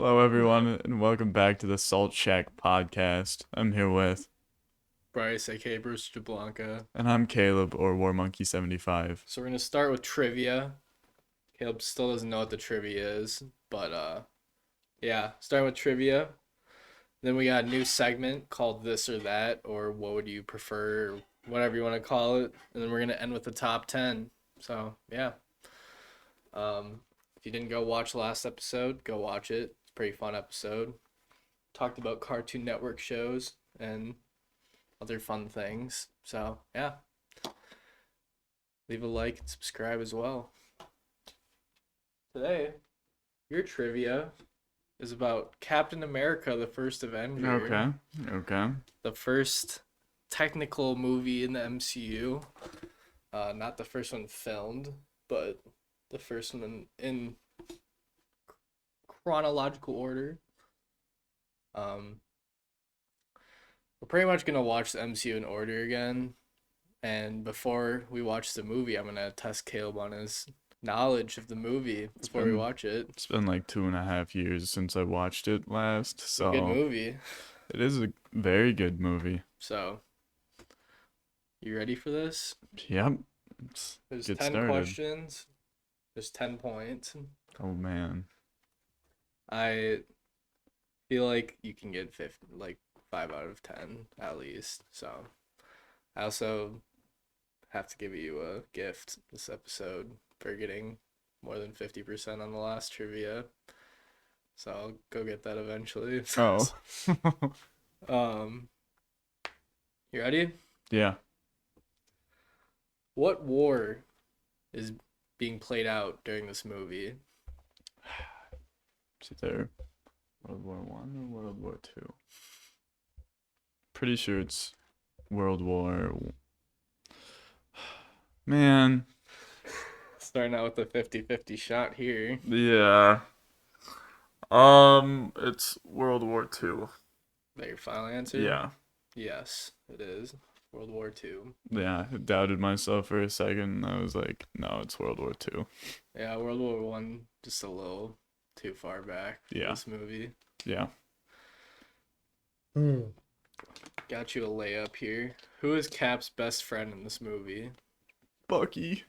Hello, everyone, and welcome back to the Salt Shack podcast. I'm here with, Bryce, aka Bruce DeBlanca. and I'm Caleb or War Monkey 75. So we're gonna start with trivia. Caleb still doesn't know what the trivia is, but yeah, starting with trivia. Then we got a new segment called This or That, or What Would You Prefer, or whatever you want to call it. And then we're gonna end with the top 10. So yeah. If you didn't go watch the last episode, go watch it. It's a pretty fun episode. Talked about Cartoon Network shows and other fun things. So yeah, leave a like and subscribe as well. Today, your trivia is about Captain America, the first Avenger, Okay, okay. the first technical movie in the MCU. Not the first one filmed, but the first one in chronological order. Um, we're pretty much gonna watch the MCU in order again. And before we watch the movie, I'm gonna test Caleb on his knowledge of the movie It's before we been watch it. it's been like 2.5 years since I watched it last, It's a good so movie. it is a very good movie. So, you ready for this? Yep. Let's There's get 10 started. questions. There's 10 points. Oh man. I feel like you can get 50, like 5 out of 10 at least. So, I also have to give you a gift this episode for getting more than 50% on the last trivia. So, I'll go get that eventually. Oh. um, you ready? Yeah. What war is being played out during this movie? Is it there World War One or World War Two? Pretty sure it's World War. Man. Starting out with a 50-50 shot here. Yeah. It's World War Two. That your final answer? Yeah. Yes, it is. World War II. Yeah, I doubted myself for a second. I was like, no, it's World War Two. Yeah, World War One just a little too far back for Yeah. this movie. Yeah. Got you a layup here. Who is Cap's best friend in this movie? Bucky.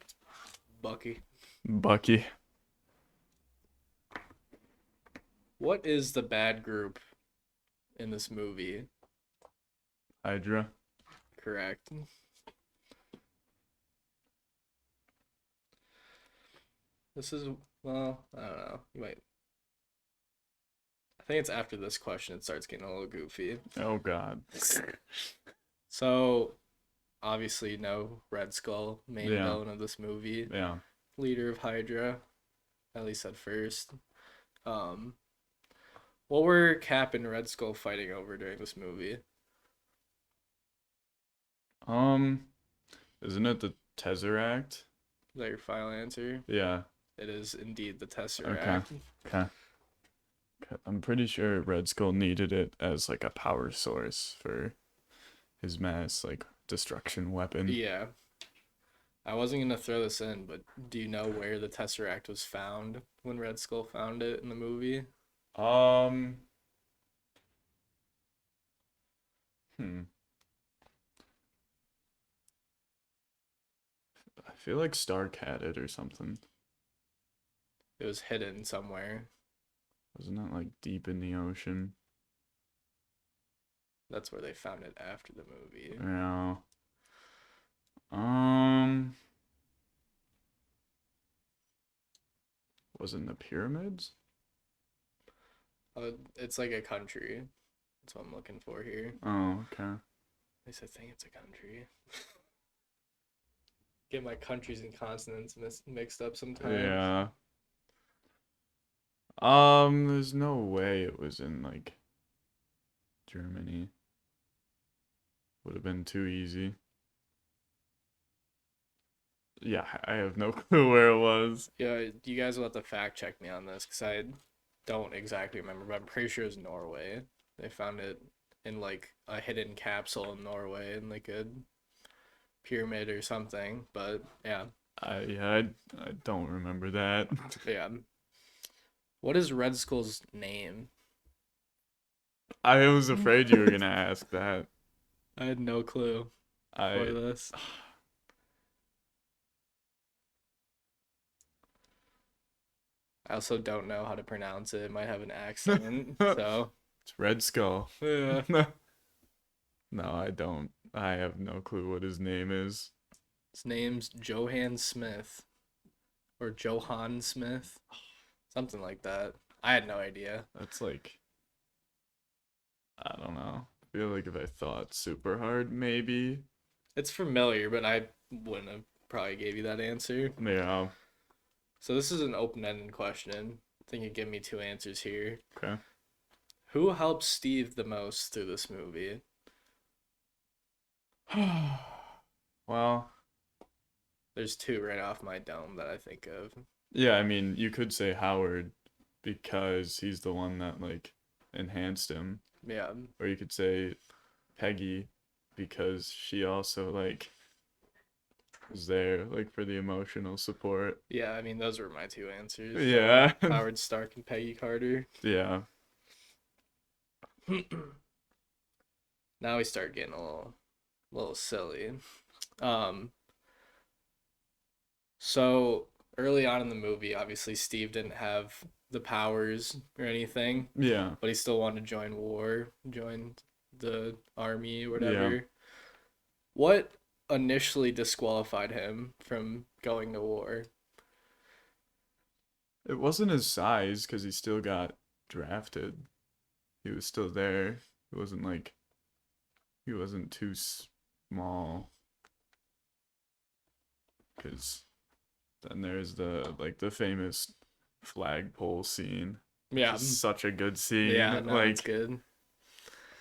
Bucky. Bucky. What is the bad group in this movie? Hydra. Correct. This is, well, I don't know. You might. I think it's after this question it starts getting a little goofy. Oh God. So, obviously, you know Red Skull, main Yeah. villain of this movie, Yeah. leader of Hydra, at least at first. Um, what were Cap and Red Skull fighting over during this movie? Um, isn't it the Tesseract? Is that your final answer? Yeah. It is indeed the Okay. Tesseract. Okay. I'm pretty sure Red Skull needed it as like a power source for his mass like destruction weapon. Yeah. I wasn't gonna throw this in, but do you know where the Tesseract was found when Red Skull found it in the movie? Um, hmm. I feel like Stark had it or something. It was hidden somewhere. Wasn't that like deep in the ocean? That's where they found it after the movie. Yeah. Um, was it in the pyramids? It's like a country. That's what I'm looking for here. Oh, okay. At least I think it's a country. Get my countries and continents mixed up sometimes. Yeah. There's no way it was in like Germany. Would have been too easy. Yeah, I have no clue where it was. Yeah, you guys will have to fact check me on this because I don't exactly remember, but I'm pretty sure it's Norway. They found it in like a hidden capsule in Norway in like a pyramid or something. But yeah, I don't remember that. yeah. What is Red Skull's name? I was afraid you were gonna ask that. I had no clue for I this. I also don't know how to pronounce it. It might have an accent. So, It's Red Skull. yeah. No, I don't. I have no clue what his name is. His name's Johan Smith or Johan Smith, something like that. I had no idea. That's like, I don't know. I feel like if I thought super hard, maybe. It's familiar, but I wouldn't have probably gave you that answer. Yeah. So this is an open-ended question. I think you give me two answers here. Okay. Who helps Steve the most through this movie? Well, There's two right off my dome that I think of. yeah, I mean, you could say Howard because he's the one that like enhanced him, Yeah. or you could say Peggy because she also like was there like for the emotional support. Yeah, I mean those were my two answers. Yeah. Howard Stark and Peggy Carter. Yeah. Now we start getting a little silly. Um so early on in the movie, obviously Steve didn't have the powers or anything, Yeah. but he still wanted to join the army or Yeah. whatever. What initially disqualified him from going to war? It wasn't his size because he still got drafted. He was still there. It wasn't like he wasn't too small. Because then there's the like the famous flagpole scene. Yeah. It's such a good scene. Yeah, no, it's Like good.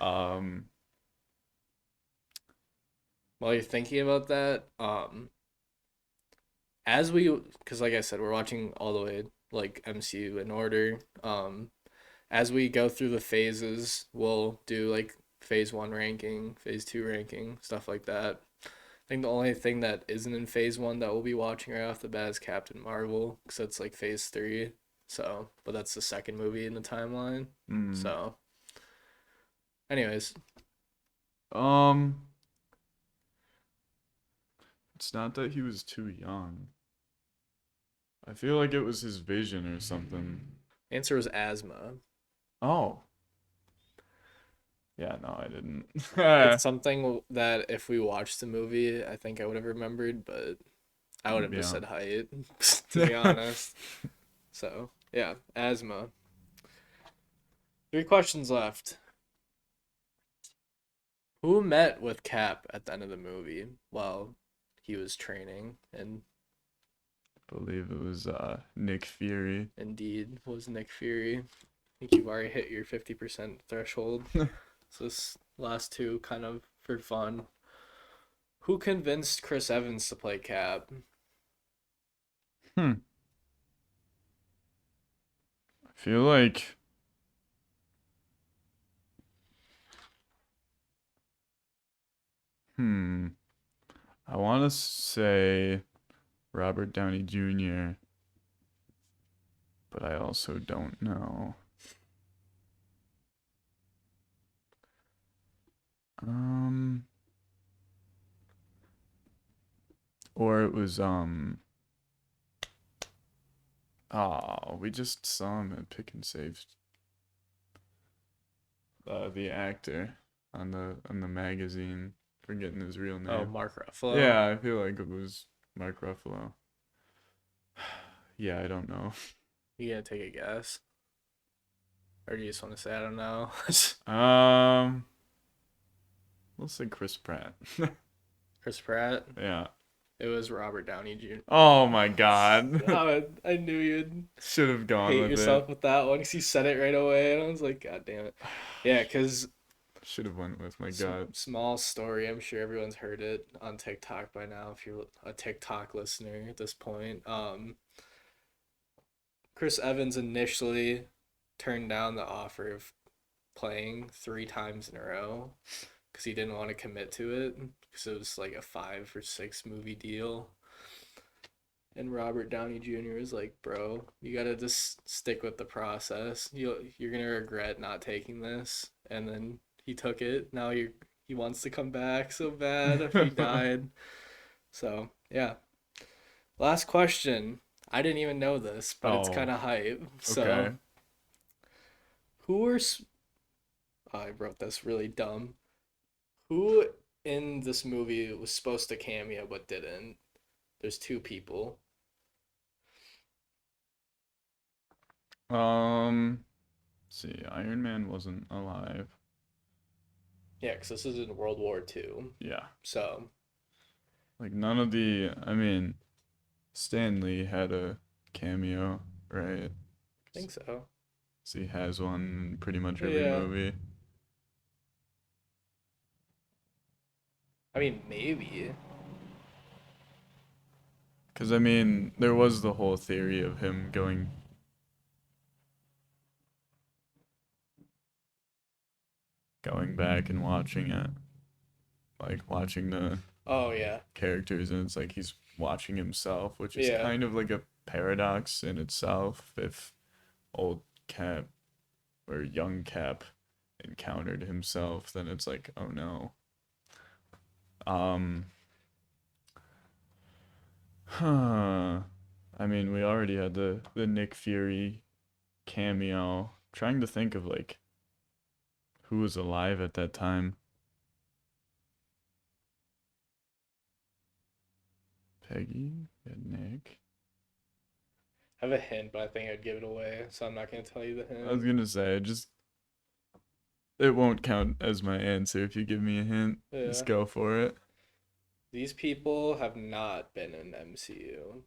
um While you're thinking about that, as we, because like I said, we're watching all the way like MCU in order. As we go through the phases, we'll do like phase one ranking, phase two ranking, stuff like that. I think the only thing that isn't in phase one that we'll be watching right off the bat is Captain Marvel, because that's like phase three. So, but that's the second movie in the timeline. mm, So, anyways, um it's not that he was too young. I feel like it was his vision or something. answer was asthma. Oh. Yeah, no, I didn't. It's something that if we watched the movie, I think I would have remembered, but I would have just Yeah. said height, to be honest. So, yeah, asthma. Three questions left. Who met with Cap at the end of the movie while he was training? And Believe it was Nick Fury. indeed was Nick Fury. I think you've already hit your 50% threshold. So this last two kind of for fun. Who convinced Chris Evans to play Cap? Hmm. I feel like hmm. I want to say Robert Downey Jr., but I also don't know. Um, or it was oh, we just saw him at Pick and Save. The actor on the magazine, forgetting his real Oh, name. Mark Ruffalo. Yeah, I feel like it was Mark Ruffalo. Yeah, I don't know. You gonna take a guess? Or do you just want to say I don't know? Um, let's say Chris Pratt. Chris Pratt. Yeah. It was Robert Downey Jr. Oh my God. Oh, I knew you'd Should have gone hate with yourself it. with that one because you said it right away, and I was like, God damn it. Yeah, because Should have went with my gut. small story. I'm sure everyone's heard it on TikTok by now. If you're a TikTok listener at this point, Chris Evans initially turned down the offer of playing three times in a row because he didn't want to commit to it because it was like a 5 or 6 movie deal. And Robert Downey Jr. was like, "Bro, you gotta just stick with the process. You're gonna regret not taking this." And then he took it. Now he wants to come back so bad if he died. So yeah. Last question. I didn't even know this, but it's Oh, kind of hype. So okay. who are oh, I wrote this really dumb. Who in this movie was supposed to cameo but didn't? There's two people. See, Iron Man wasn't alive. Yeah, because this is in World War II. Yeah. So Like none of the, I mean, Stan Lee had a cameo, right? I think so. So he has one in pretty much every Yeah. movie. I mean, maybe. Because, I mean, there was the whole theory of him going back and watching it. Like, watching the Oh, yeah. characters, and it's like he's watching himself, which is Yeah. kind of like a paradox in itself. If old Cap or young Cap encountered himself, then it's like, oh no. Um, huh. I mean, we already had the Nick Fury cameo. Trying to think of like who was alive at that time. Peggy, yeah, Nick. I have a hint, but I think I'd give it away, so I'm not going to tell you the I was hint. gonna say, just it won't count as my answer if you give me a hint. Yeah. Just go for it. These people have not been in MCU.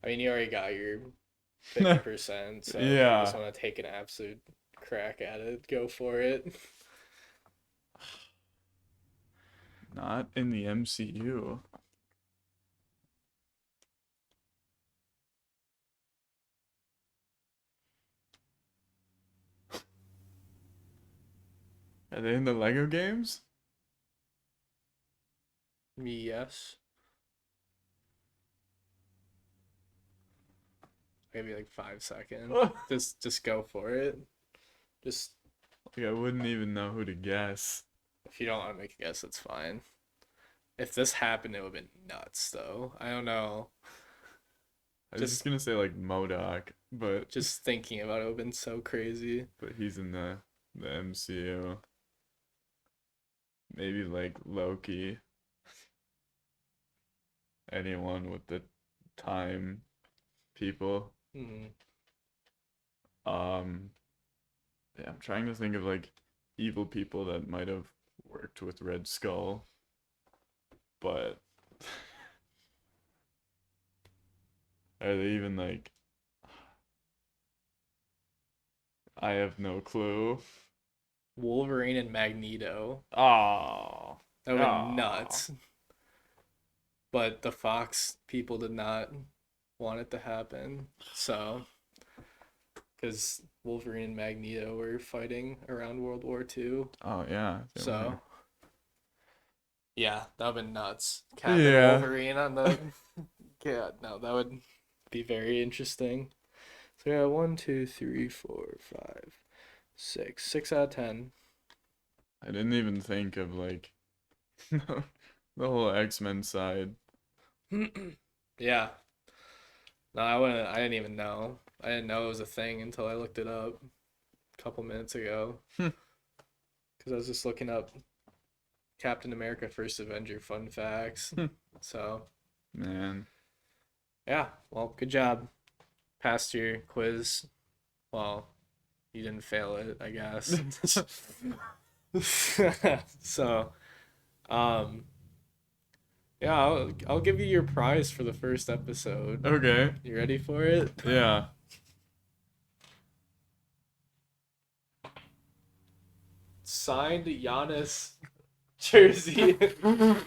I mean, you already got your 50%, so if you just Yeah. want to take an absolute crack at it, go for it. Not in the MCU. Are they in the Lego games? Yes. Maybe like 5 seconds. Like Just go for it. Just I wouldn't even know who to guess. if you don't want to make a guess, it's fine. If this happened, it would have been nuts, though. I don't know. I was just Just gonna say like Modoc, but just thinking about it would have been so crazy. he's in the MCU. Maybe like Loki. Anyone with the time people. Hmm. Um yeah, I'm trying to think of like evil people that might have worked with Red Skull, but are they even like I have no clue. Wolverine and Magneto. Oh. That would have been Oh. nuts. But the Fox people did not want it to happen. So, because Wolverine and Magneto were fighting around World War II. Oh yeah, they So, were. yeah, that would have been nuts. Cap and Yeah. Wolverine on the. Yeah, no, that would be very interesting. So, yeah, 1, 2, 3, 4, 5, 6. 6 out of 10. I didn't even think of like the whole X-Men side. Yeah. No, I wouldn't. I didn't even know. I didn't know it was a thing until I looked it up a couple minutes ago. Because I was just looking up Captain America First Avenger fun facts. So, Man. yeah. Well, good job. Passed your quiz. Well, you didn't fail it, I guess. So, um, yeah, I'll give you your prize for the first episode. Okay. You ready for it? Yeah. Signed Giannis jersey. Here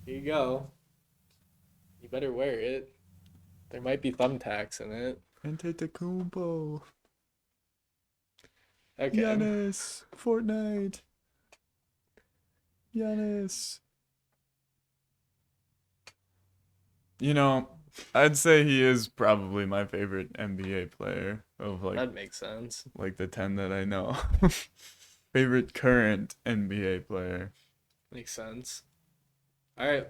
you go. You better wear it. There might be thumbtacks in it. Antetokounmpo. Okay. Giannis. Fortnite. Giannis. You know, I'd say he is probably my favorite NBA player of That makes sense. like the 10 that I know. Favorite current NBA player. Makes sense. All right.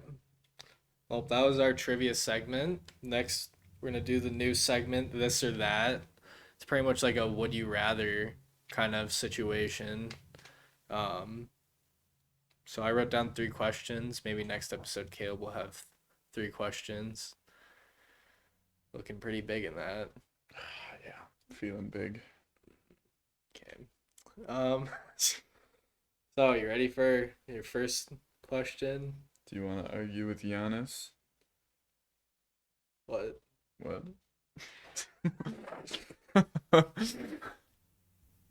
Well, that was our trivia segment. Next, we're gonna do the new segment, this or that. It's pretty much like a would you rather kind of situation. Um, so I wrote down 3 questions. Maybe next episode, Caleb will have 3 questions. Looking pretty big in that. Yeah, feeling big. Okay. Um, so you ready for your first question? Do you want to argue with Giannis? What? What?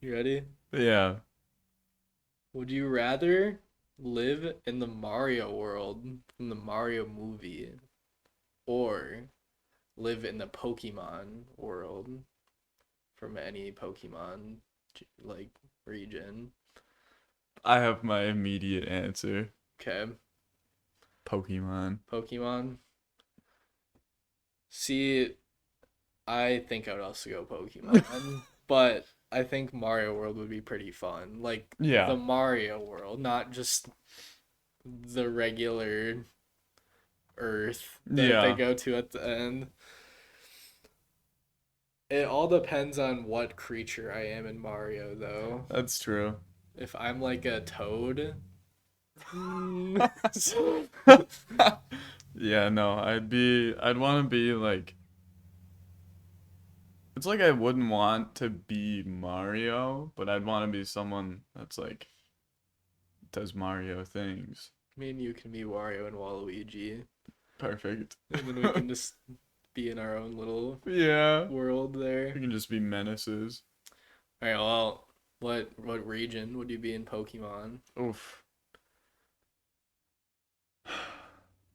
You ready? Yeah. Would you rather live in the Mario world from the Mario movie or live in the Pokemon world from any Pokemon like region? I have my immediate answer. Okay, Pokemon. Pokemon. See, I think I would also go Pokemon, but I think Mario World would be pretty fun. Like the Yeah. Mario World, not just the regular Earth that they Yeah. go to at the end. It all depends on what creature I am in Mario, though. That's true. If I'm like a toad, Yeah, no, I'd want to be like, it's like I wouldn't want to be Mario, but I'd want to be someone that's like does Mario things. me and you can be Wario and Waluigi, Perfect. and then we can just be in our own little Yeah. world there. We can just be menaces. All right, well, what region would you be in Pokemon? Oof.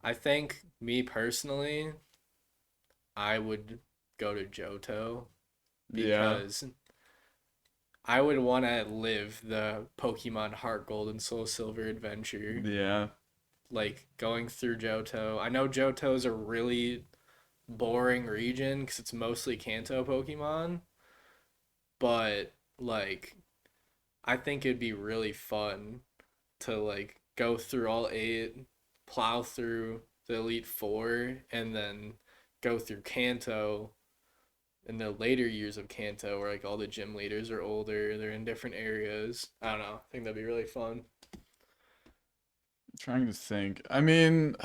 I think me personally, I would go to Johto Yeah. because I would want to live the Pokemon Heart Gold and Soul Silver adventure. Yeah. Like going through Johto. I know Johto is a really boring region because it's mostly Kanto Pokemon, but like I think it'd be really fun to like go through all 8, plow through the Elite Four, and then go through Kanto in the later years of Kanto where like all the gym leaders are older, they're in different areas. I don't know. I think that'd be really fun. Trying to think. I mean,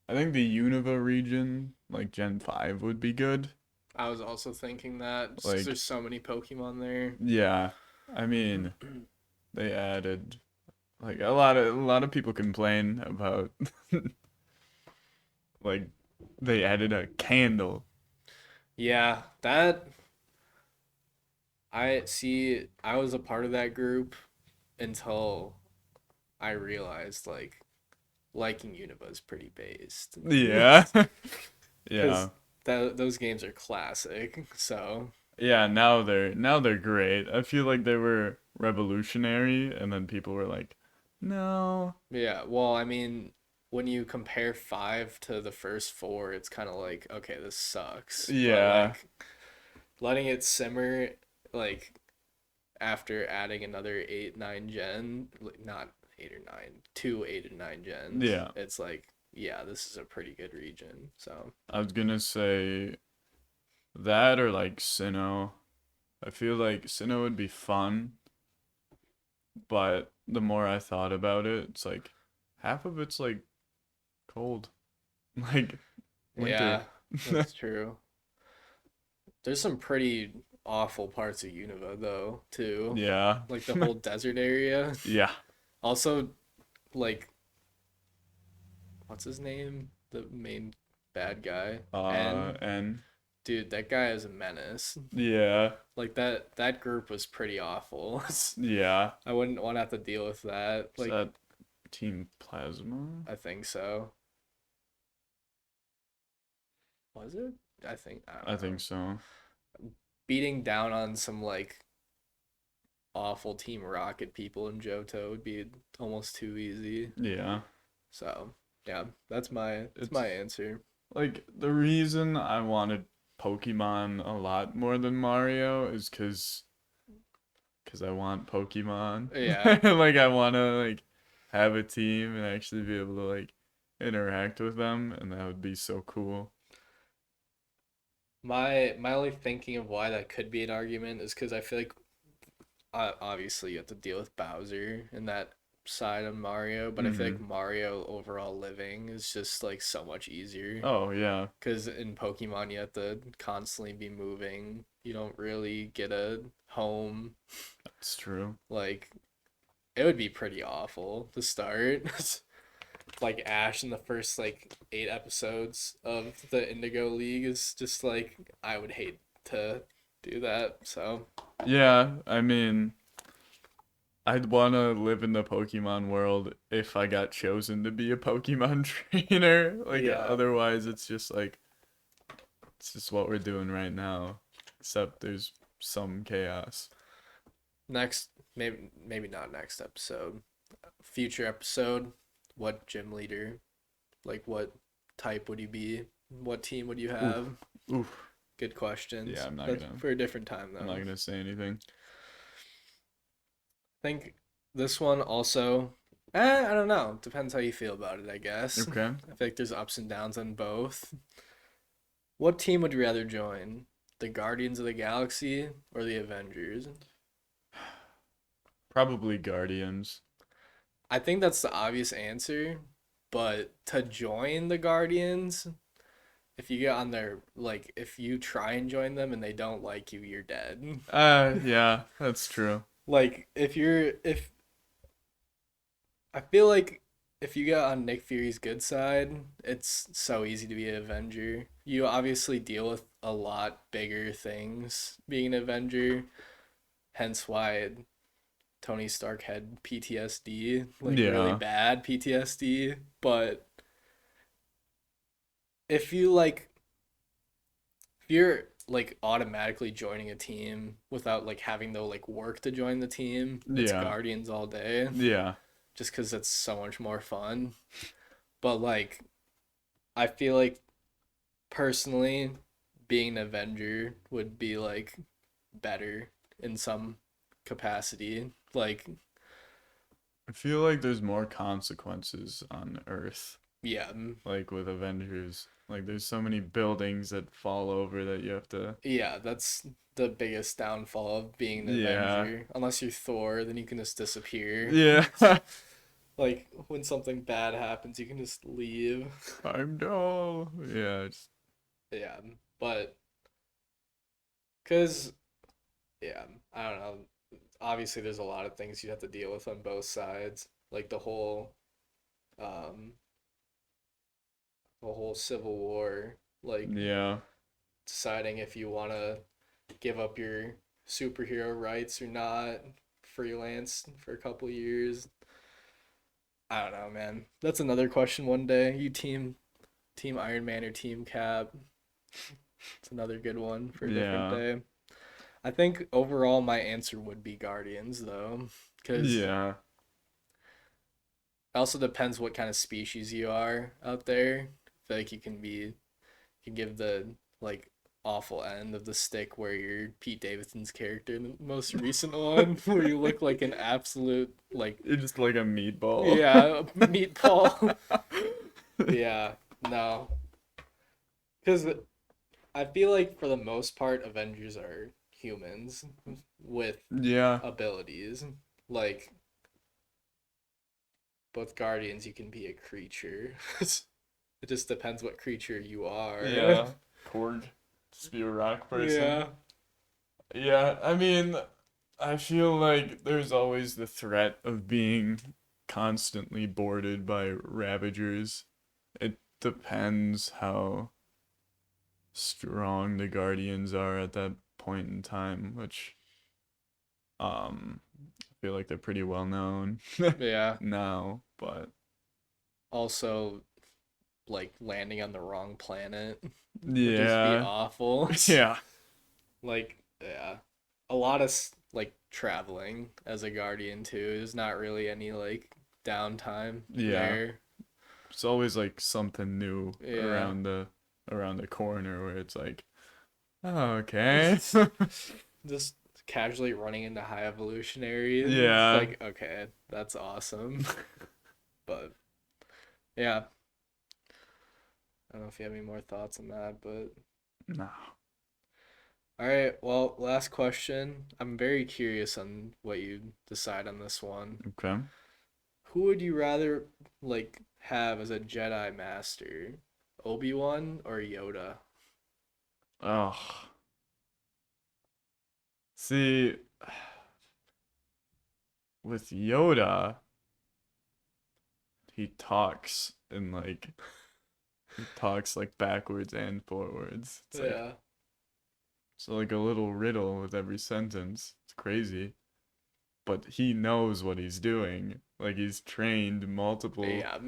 I think the Unova region, like Gen 5 would be good. I was also thinking that just because Like, there's so many Pokemon there. yeah. I mean, they added like a lot of people complain about like they added a candle. Yeah, that I see. I was a part of that group until I realized like liking Unova is pretty based Yeah. because Yeah. those games are classic. So Yeah, now they're great. I feel like they were revolutionary and then people were like, "No." yeah, well, I mean, when you compare 5 to the first 4, it's kind of like okay, this sucks. But Yeah. like letting it simmer, like after adding another 8, 9 gen, like not 8 or 9, 2 8 and 9 gens, Yeah. it's like, yeah, this is a pretty good region. So I was gonna say that or like Sinnoh. I feel like Sinnoh would be fun, but the more I thought about it, it's like half of it's like cold. Like winter. yeah, that's true. There's some pretty awful parts of Unova though, too. Yeah. Like the whole desert area. Yeah. Also, like what's his name? The main bad guy. And And dude, that guy is a menace. yeah. Like that group was pretty awful. Yeah. I wouldn't want to have to deal with that. Is Like that Team Plasma? I think so. Was it? I think I I don't know. think so. Beating down on some like awful Team Rocket people in Johto would be almost too easy. Yeah. So yeah, that's It's my answer. like the reason I wanted Pokemon a lot more than Mario is because I want Pokemon. Yeah. Like I want to like have a team and actually be able to like interact with them, and that would be so cool. My only thinking of why that could be an argument is because I feel like obviously you have to deal with Bowser and that side of Mario, but I feel like Hmm. Mario overall living is just like so much easier. Oh yeah, Because in Pokemon you have to constantly be moving. You don't really get a home. that's true. Like it would be pretty awful to start. Like Ash in the first like 8 episodes of the Indigo League is just like I would hate to do that. So Yeah, I mean, I'd want to live in the Pokemon world if I got chosen to be a Pokemon trainer. Like yeah. otherwise it's just what we're doing right now, except there's some chaos. Next, maybe not next episode. Future episode. What gym leader? Like what type would you be? What team would you Oof, have? oof. Good questions. Yeah, That's for a different time I'm not though. gonna say anything. I think this one also. I don't know. Depends how you feel about it, I guess. Okay. I think there's ups and downs on both. What team would you rather join? The Guardians of the Galaxy or the Avengers? Probably Guardians. I think that's the obvious answer, but to join the Guardians, if you get on their like if you try and join them and they don't like you, you're dead. Yeah, that's true. Like if I feel like if you get on Nick Fury's good side, it's so easy to be an Avenger. You obviously deal with a lot bigger things being an Avenger, hence why Tony Stark had PTSD, like really Yeah. bad PTSD. But if you like, if you're like automatically joining a team without like having to like work to join the team, it's Yeah. Guardians all day, Yeah. just because it's so much more fun. But like, I feel like personally, being an Avenger would be like better in some capacity. Like, I feel like there's more consequences on Earth, yeah, like with Avengers. Like there's so many buildings that fall over that you have to. yeah, that's the biggest downfall of being an Yeah. Avenger. Unless you're Thor, then you can just disappear. Yeah. Like when something bad happens, you can just leave. I'm dull. Yeah. Yeah, but cause yeah, I don't know. Obviously, there's a lot of things you have to deal with on both sides, like um, the whole Civil War, like Yeah. deciding if you want to give up your superhero rights or not, freelance for a couple years. I don't know, man. That's another question one day. You team Iron Man or team Cap? It's another good one for a different Yeah. day. I think overall my answer would be Guardians though, because it Yeah. also depends what kind of species you are out there. I feel like you can give the like awful end of the stick where you're Pete Davidson's character in the most recent one, where you look like an absolute like You're just like a meatball. yeah meatball. Yeah, no, because I feel like for the most part, Avengers are humans with Yeah. abilities. Like, both Guardians, you can be a creature. It just depends what creature you are. Yeah. Korg. Just be a rock person. Yeah. Yeah, I mean, I feel like there's always the threat of being constantly boarded by Ravagers. It depends how strong the Guardians are at that point in time, which I feel like they're pretty well known Yeah. now, but Also, like landing on the wrong planet would just be yeah. awful. Yeah. Like, yeah. a lot of like traveling as a guardian too. There's not really any like downtime Yeah. there. It's always like something new Yeah. around the corner where it's like, oh, okay. Just casually running into high evolutionary. It's Yeah. like, okay, that's awesome. But yeah, I don't know if you have any more thoughts on that, but No. all right. Well, last question. I'm very curious on what you decide on this one. Okay. Who would you rather like have as a Jedi master? Obi-Wan or Yoda? Oh. See, with Yoda, he talks and like he talks like backwards and forwards. It's like Yeah. so like a little riddle with every sentence. It's crazy. But he knows what he's doing. Like he's trained multiple Yeah.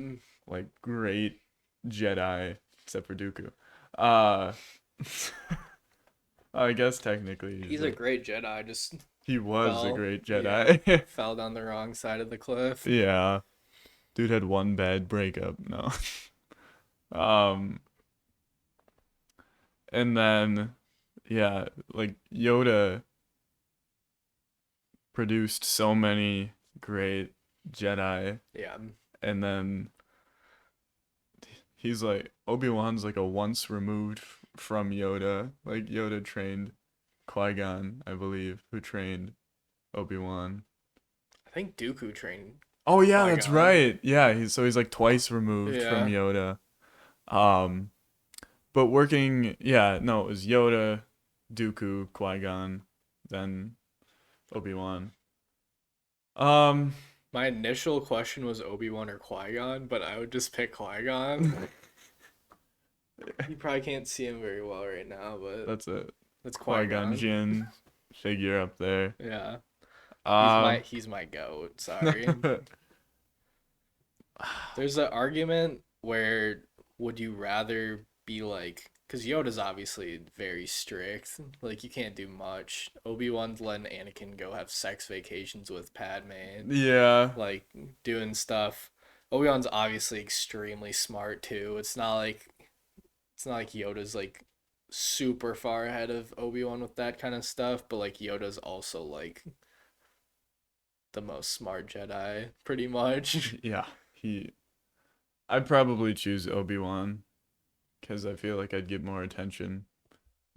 like great Jedi, except for Dooku. Uh, I guess technically he's He's a like great Jedi, just he was a fell. great Yeah. Jedi. Fell down the wrong side of the cliff. Yeah, dude had one bad breakup. No. Um, and then yeah, like Yoda produced so many great Jedi, Yeah. and then he's like Obi-Wan's like a once removed from Yoda. Like Yoda trained Qui-Gon, I believe, who trained Obi-Wan. I think Dooku trained Oh yeah, that's Qui-Gon. right. Yeah, he's like twice removed from Yeah. Yoda. Um, but working, yeah, no, it was Yoda, Dooku, Qui-Gon, then Obi-Wan. Um, My initial question was Obi-Wan or Qui-Gon, but I would just pick Qui-Gon. You probably can't see him very well right now, but that's a it's Qui-Gon Qui-Gon. Jinn figure up there. Yeah. Um, He's my goat. Sorry. There's an argument where would you rather be like, because Yoda's obviously very strict. Like you can't do much. Obi-Wan's letting Anakin go have sex vacations with Padme, yeah, like doing stuff. Obi-Wan's obviously extremely smart too. It's not like Yoda's like super far ahead of Obi-Wan with that kind of stuff, but like Yoda's also like the most smart Jedi, pretty much. yeah. I'd probably choose Obi-Wan because I feel like I'd get more attention.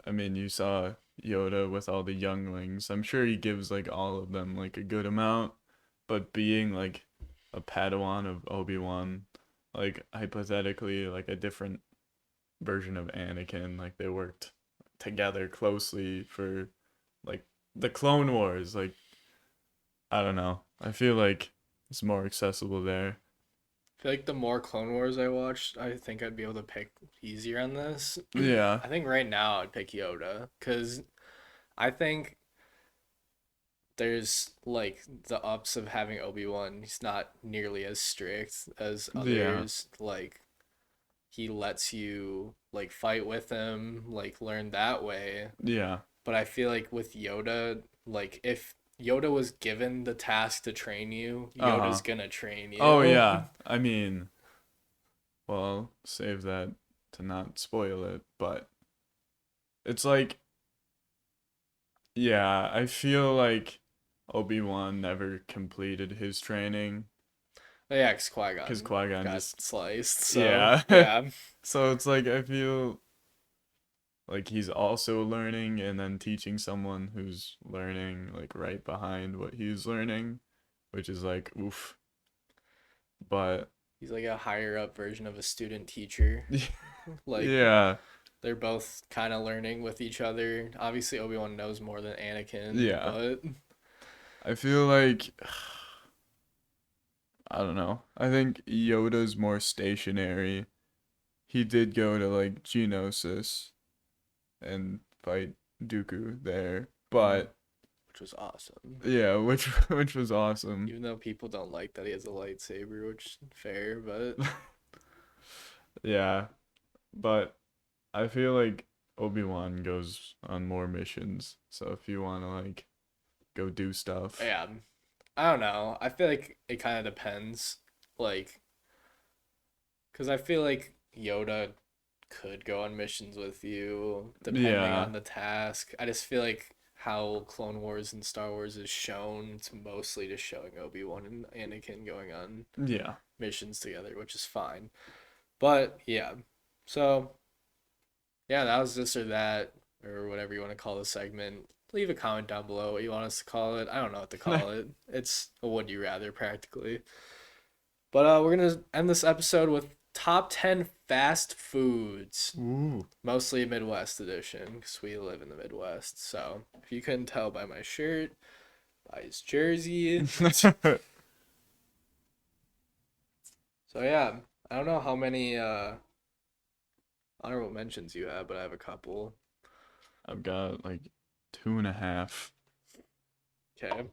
I mean, you saw Yoda with all the younglings. I'm sure he gives like all of them like a good amount, but being like a Padawan of Obi-Wan, like hypothetically like a different version of Anakin, like they worked together closely for like the Clone Wars. Like I don't know. I feel like it's more accessible there. I feel like the more Clone Wars I watched, I think I'd be able to pick easier on this. Yeah. I think right now I'd pick Yoda because I think there's like the ups of having Obi-Wan. He's not nearly as strict as Yeah. others. Like he lets you like fight with him, like learn that way. Yeah. But I feel like with Yoda, like if Yoda was given the task to train you, Uh-huh. Yoda's gonna train Oh you. yeah. I mean, well, save that to not spoil it, but it's like yeah, I feel like Obi-Wan never completed his training Yeah, 'cause because Qui-Gon Qui-Gon got just sliced. So yeah. yeah, So it's like I feel like he's also learning and then teaching someone who's learning like right behind what he's learning, which is like oof. But he's like a higher up version of a student teacher. Like yeah, they're both kind of learning with each other. Obviously, Obi-Wan knows more than Anakin, yeah. but I feel like I don't know. I think Yoda's more stationary. He did go to like Geonosis and fight Dooku there, but which was awesome. yeah, which which was awesome. Even though people don't like that he has a lightsaber, which is fair, but Yeah, but I feel like Obi-Wan goes on more missions. So if you want to like go do stuff. Yeah. I don't know. I feel like it kind of depends. Like, because I feel like Yoda could go on missions with you depending Yeah. on the task. I just feel like how Clone Wars and Star Wars is shown, it's mostly just showing Obi-Wan and Anakin going on Yeah. missions together, which is fine. But yeah. So, yeah, that was this or that, or whatever you want to call the segment. Leave a comment down below what you want us to call it. I don't know what to call it. It's a would you rather practically. But we're gonna end this episode with top 10 fast foods, Ooh. mostly Midwest edition, because we live in the Midwest. So if you couldn't tell by my shirt, by his jersey. So yeah, I don't know how many honorable mentions you have, but I have a couple. I've got like 2.5. Okay.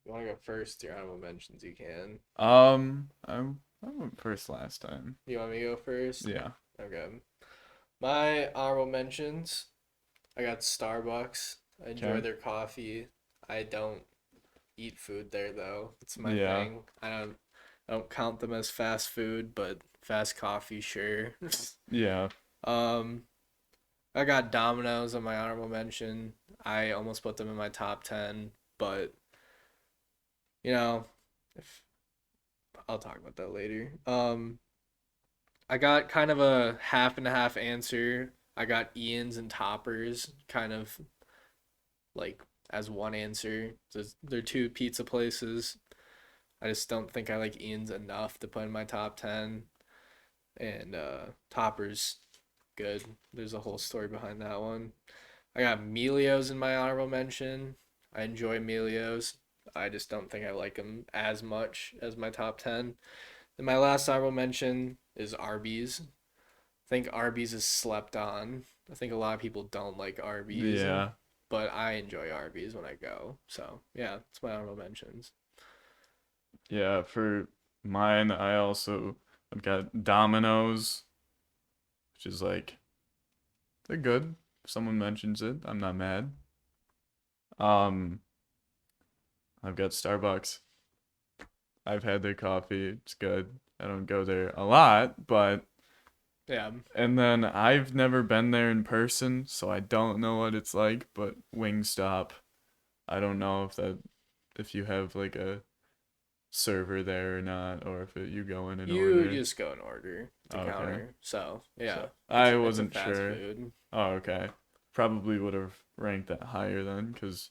You want to go first? Your honorable mentions, you can. I went first last time. You want me to go first? Yeah. Okay. My honorable mentions, I got Starbucks. I enjoy Okay. their coffee. I don't eat food there though. It's my Yeah. thing. I don't count them as fast food, but fast coffee, sure. Yeah. um, I got Domino's on my honorable mention. I almost put them in my top 10, but you know, if I'll talk about that later. I got kind of a half and a half answer. I got Ian's and Toppers kind of like as one answer. They're two pizza places. I just don't think I like Ian's enough to put in my top 10. And Toppers, good. There's a whole story behind that one. I got Melio's in my honorable mention. I enjoy Melio's. I just don't think I like them as much as my top 10. And my last honorable mention is Arby's. I think Arby's is slept on. I think a lot of people don't like Arby's, Yeah. but I enjoy Arby's when I go. So yeah, it's my honorable mentions. Yeah. For mine, I've got Domino's, which is like they're good. If someone mentions it, I'm not mad. Um, I've got Starbucks. I've had their coffee. It's good. I don't go there a lot, but Yeah, and then I've never been there in person, so I don't know what it's like, but Wingstop, I don't know if you have like a server there or not, or if you go in and you order. just go and order at the Oh, okay. counter. So yeah, So I it's a wasn't fast sure. food. Oh, okay. Probably would have ranked that higher then, because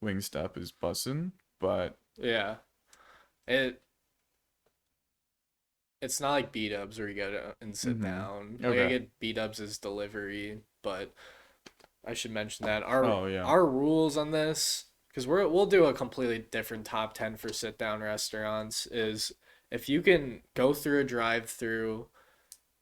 Wingstop is bussin', but Yeah, it it's not like B Dubs where you go to and sit down. Like I okay. get B Dubs as delivery, but I should mention that our Oh yeah. our rules on this, because we'll do a completely different top 10 for sit down restaurants, is if you can go through a drive through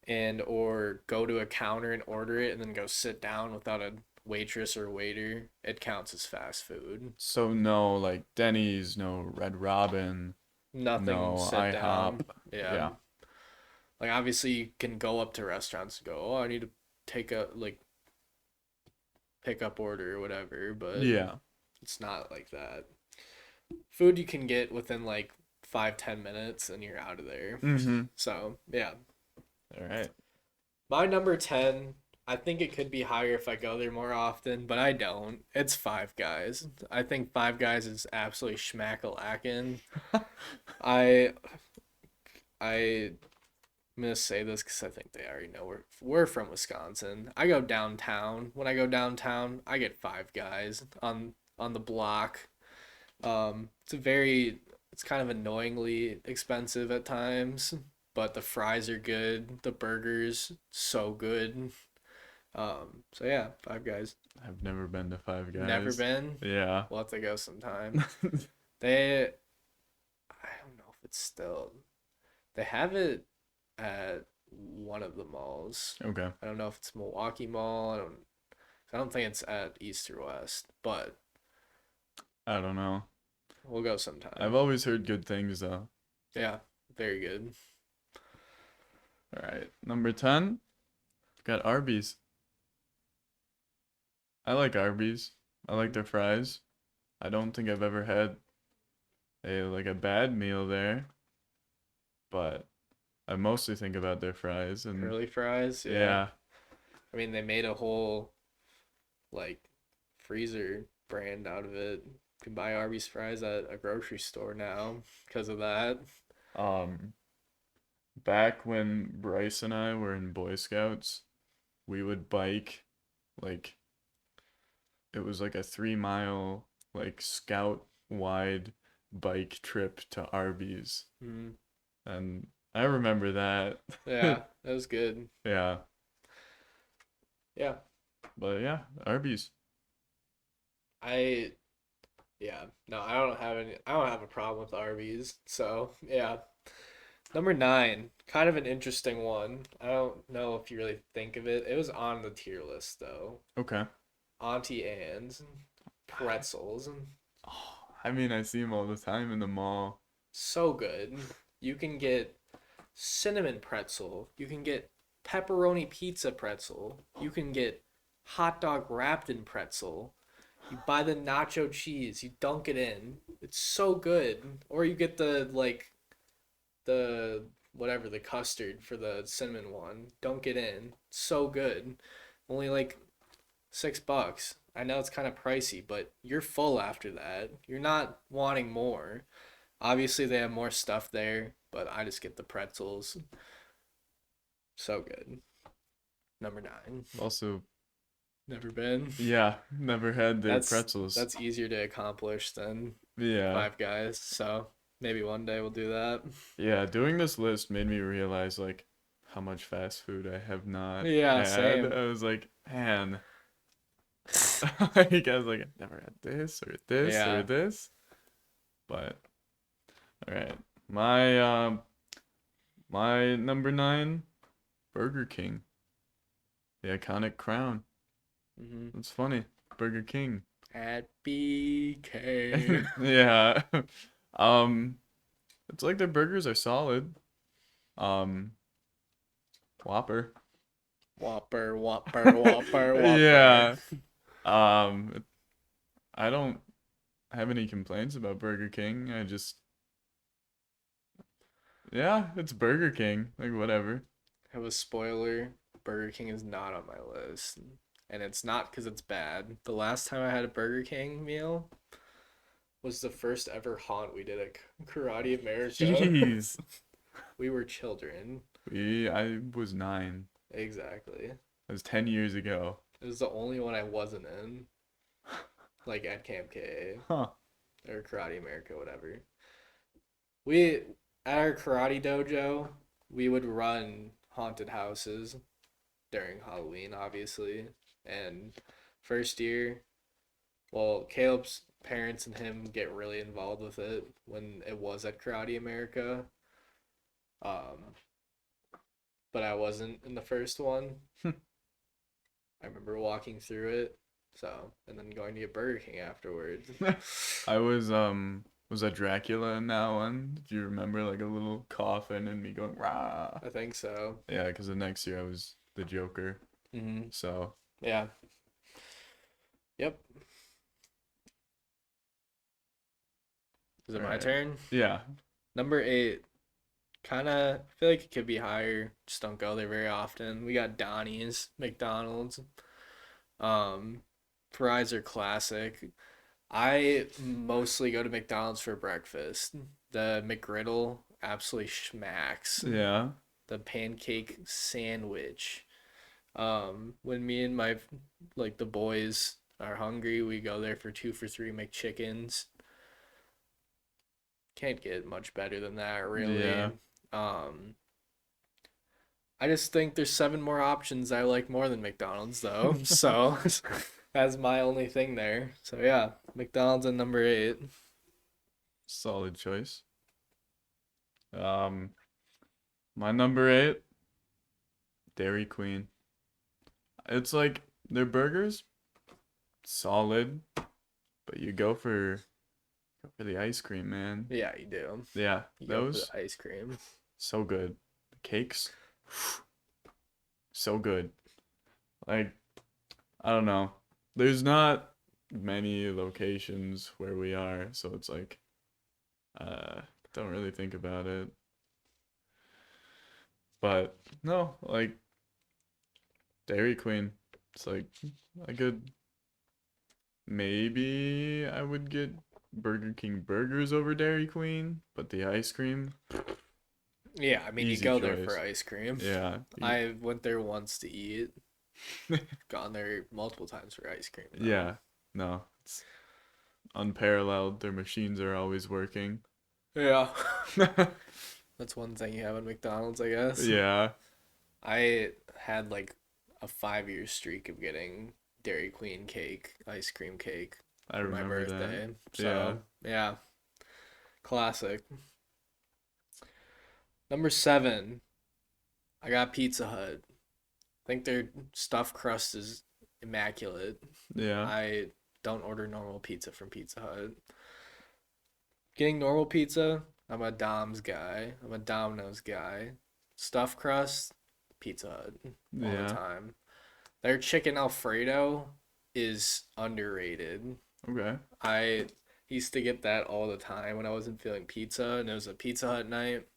and or go to a counter and order it and then go sit down without a waitress or waiter, it counts as fast food. So no like Denny's, no Red Robin, Nothing no sit IHOP. down. Yeah. Yeah. Like obviously you can go up to restaurants and go, "Oh, I need to take a like pick up order or whatever," but Yeah. it's not like that. Food you can get within like 5-10 minutes and you're out of there. Mm-hmm. So yeah. All right. My number 10, I think it could be higher if I go there more often, but I don't. It's Five Guys. I think Five Guys is absolutely schmackalackin'. I I'm gonna say this because I think they already know we're from Wisconsin. I go downtown. When I go downtown, I get Five Guys on the block. It's kind of annoyingly expensive at times, but the fries are good. The burgers so good. So yeah, Five Guys. I've never been to Five Never Guys. been. Yeah. We'll have to go sometime. They, I don't know if it's still. They have it at one of the malls. Okay. I don't know if it's Milwaukee Mall. I don't think it's at East or West, but I don't know. we'll go sometime. I've always heard good things though. Yeah, very good. All right. Number 10, got Arby's. I like Arby's. I like their fries. I don't think I've ever had a bad meal there, but I mostly think about their fries and Curly fries, yeah. yeah. I mean, they made a whole like freezer brand out of it. You can buy Arby's fries at a grocery store now because of that. Um, Back when Bryce and I were in Boy Scouts, we would bike like it was like a 3 mile like scout wide bike trip to Arby's. Mm. And I remember that. Yeah, that was good. Yeah. Yeah, But yeah, Arby's. I yeah no, I don't have a problem with Arby's. So yeah, number nine, kind of an interesting one. I don't know if you really think of it. It was on the tier list though. Okay. Auntie Anne's pretzels, Oh, I mean, I see them all the time in the mall. so good. You can get cinnamon pretzel. You can get pepperoni pizza pretzel. You can get hot dog wrapped in pretzel. You buy the nacho cheese. You dunk it in. It's so good. Or you get the whatever the custard for the cinnamon one. Dunk it in. So good. Only like $6. I know it's kind of pricey, but you're full after that. You're not wanting more. Obviously, they have more stuff there, but I just get the pretzels. So good. Number nine. Also, Never been. yeah, never had their That's pretzels. that's easier to accomplish than Yeah. Five Guys. So maybe one day we'll do that. Yeah, doing this list made me realize like how much fast food I have not Yeah, had. same. I was like, man, like I was like, I never had this or this or Yeah. this. But all right, my number nine, Burger King, the iconic crown. Mm-hmm. It's funny, Burger King. At BK. Yeah. Um, it's like their burgers are solid. Um, Whopper. Whopper, Whopper, Whopper, Yeah. Whopper. I don't have any complaints about Burger King. Yeah, it's Burger King. Like, whatever. Have a spoiler. Burger King is not on my list. And it's not because it's bad. The last time I had a Burger King meal was the first ever haunt we did at Karate America. Jeez. We were children. I was 9. Exactly. That was 10 years ago. It was the only one I wasn't in. Like at Camp KA Huh. or Karate America, whatever. We, at our karate dojo, we would run haunted houses during Halloween, obviously. And first year, well, Caleb's parents and him get really involved with it when it was at Karate America. Um, but I wasn't in the first one. I remember walking through it, so and then going to get Burger King afterwards. I was that Dracula in that one? Do you remember like a little coffin and me going rah? I think so. Yeah, because the next year I was the Joker. Mm-hmm. So Yeah. Yep. Is it my alright. turn? Yeah. Number eight. Kind of feel like it could be higher. Just don't go there very often. We got Donnie's, McDonald's. Um, Fries are classic. I mostly go to McDonald's for breakfast. The McGriddle absolutely smacks. Yeah. The pancake sandwich. When me and my like the boys are hungry, we go there for 2 for $3 McChickens. Can't get much better than that, really. Yeah. Um, I just think there's 7 more options I like more than McDonald's though. So that's my only thing there. So yeah, McDonald's at number eight. Solid choice. My number 8, Dairy Queen. It's like their burgers, solid, but you go for the ice cream, man. Yeah, you do. Yeah, You go for those the ice cream. so good. The cakes, so good. Like I don't know. There's not many locations where we are, so it's like uh don't really think about it. But no, like Dairy Queen. It's like a good maybe I would get Burger King burgers over Dairy Queen, but the ice cream, Yeah, I mean, you easy go there for choice. ice cream. Yeah. I went there once to eat. Gone there multiple times for ice cream, though. Yeah. No, it's unparalleled. Their machines are always working. Yeah. That's one thing you have at McDonald's, I guess. Yeah. I had like a 5 year streak of getting Dairy Queen cake, ice cream cake I for my remember that. birthday. Yeah. So, yeah, classic. Number seven, I got Pizza Hut. I think their stuffed crust is immaculate. Yeah. I don't order normal pizza from Pizza Hut. Getting normal pizza, I'm a Dom's guy. I'm a Domino's guy. Stuffed crust, Pizza Hut all the Yeah. time. Their chicken Alfredo is underrated. Okay. I used to get that all the time when I wasn't feeling pizza and it was a Pizza Hut night.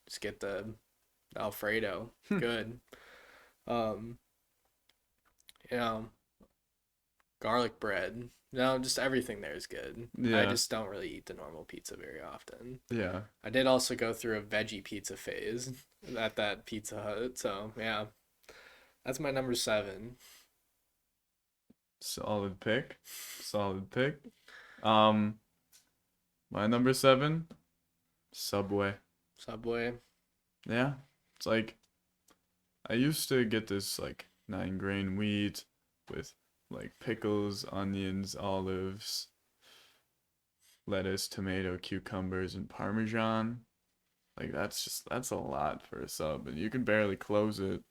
Just get the Alfredo. Good. Um, you know, garlic bread. No, just everything there is good. I Yeah. just don't really eat the normal pizza very often. Yeah. I did also go through a veggie pizza phase at that Pizza Hut. So, yeah, that's my number seven. Solid pick. Solid pick. Um, my number seven, Subway. Subway. Yeah. It's like I used to get this like 9 grain wheat with like pickles, onions, olives, lettuce, tomato, cucumbers, and parmesan. Like that's a lot for a sub, and you can barely close it.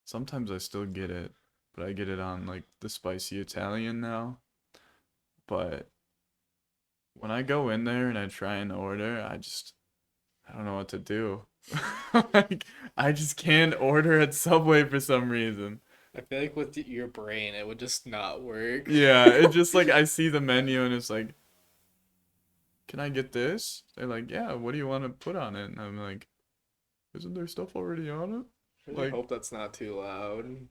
Sometimes I still get it, but I get it on like the spicy Italian now. But when I go in there and I try and order, I don't know what to do. Like I just can't order at Subway for some reason. I feel like with your brain, it would just not work. Yeah, it just like I see the menu and it's like, "Can I get this?" They're like, "Yeah, what do you want to put on it?" And I'm like, "Isn't there stuff already on I it?" really Like, hope that's not too loud.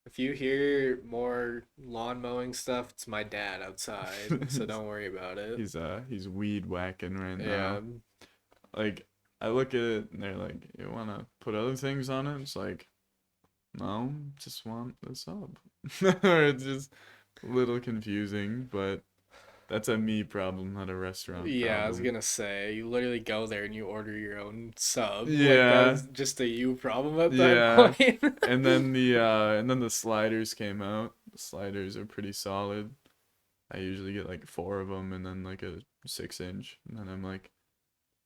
If you hear more lawn mowing stuff, it's my dad outside, so don't worry about it. he's weed whacking right Yeah, now. Like I look at it and they're like, "You want to put other things on it?" It's like, "No, just want the sub." Or it's just a little confusing, but that's a me problem, not a restaurant yeah, I was problem. gonna say, you literally go there and you order your own sub. Like, Yeah, that's just a you problem at that yeah. point. And then the sliders came out. The sliders are pretty solid. I usually get like 4 of them and then like a 6 inch, and then I'm like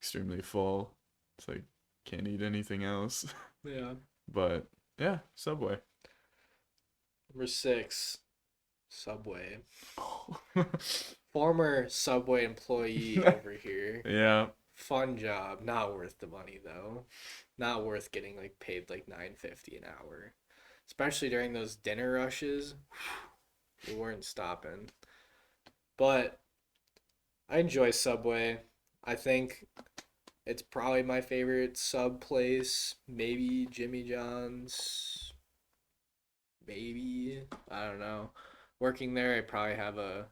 extremely full. It's like can't eat anything else. Yeah. But yeah, Subway. Number six, Subway. Former Subway employee over here. Yeah, Fun job, not worth the money though. Not worth getting like paid like 9.50 an hour. Especially during those dinner rushes. We weren't stopping. But I enjoy Subway. I think it's probably my favorite sub place. Maybe Jimmy John's. Maybe. I don't know. Working there, I probably have a